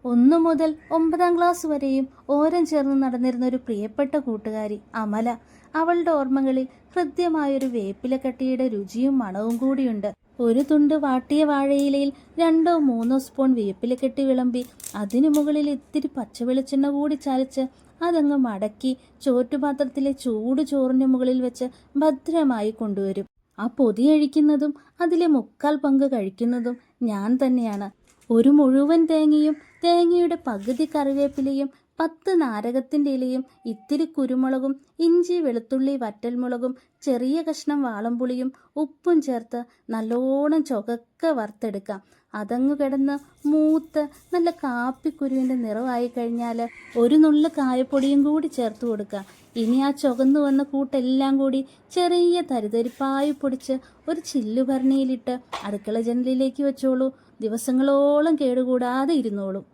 1 മുതൽ 9ാം ക്ലാസ് വരെയും ഓരം ചേർന്ന് നടന്നിരുന്ന ഒരു പ്രിയപ്പെട്ട കൂട്ടുകാരി അമല. അവളുടെ ഓർമ്മകളിൽ ഹൃദ്യമായൊരു വേപ്പിലക്കട്ടിയുടെ രുചിയും മണവും കൂടിയുണ്ട്. ഒരു തുണ്ട് വാട്ടിയ വാഴയിലയിൽ 2-3 സ്പൂൺ വേപ്പിലക്കട്ടി വിളമ്പി അതിനു മുകളിൽ ഇത്തിരി പച്ചവെളിച്ചെണ്ണ കൂടി ചാലിച്ച് അതങ്ങ് മടക്കി ചോറ്റുപാത്രത്തിലെ ചൂട് ചോറിന് മുകളിൽ വെച്ച് ഭദ്രമായി കൊണ്ടുവരും. ആ പൊതിയഴിക്കുന്നതും അതിലെ 3/4 പങ്ക് കഴിക്കുന്നതും ഞാൻ തന്നെയാണ്. ഒരു മുഴുവൻ തേങ്ങയും തേങ്ങയുടെ പകുതി കറിവേപ്പിലയും 10 നാരകത്തിൻ്റെ ഇലയും ഇത്തിരി കുരുമുളകും ഇഞ്ചി വെളുത്തുള്ളി വറ്റൽമുളകും ചെറിയ കഷ്ണം വാളംപുളിയും ഉപ്പും ചേർത്ത് നല്ലോണം ചുവക്കെ വറുത്തെടുക്കാം. അതങ്ങ് കിടന്ന് മൂത്ത് നല്ല കാപ്പിക്കുരുവിൻ്റെ നിറമായി കഴിഞ്ഞാൽ ഒരു നുള്ളു കായപ്പൊടിയും കൂടി ചേർത്ത് കൊടുക്കാം. ഇനി ആ ചുവന്നു വന്ന കൂട്ടെല്ലാം കൂടി ചെറിയ തരിതരിപ്പായി പൊടിച്ച് ഒരു ചില്ലുഭരണിയിലിട്ട് അടുക്കള ജനലിലേക്ക് വെച്ചോളൂ. ദിവസങ്ങളോളം കേടുകൂടാതെ ഇരുന്നോളും.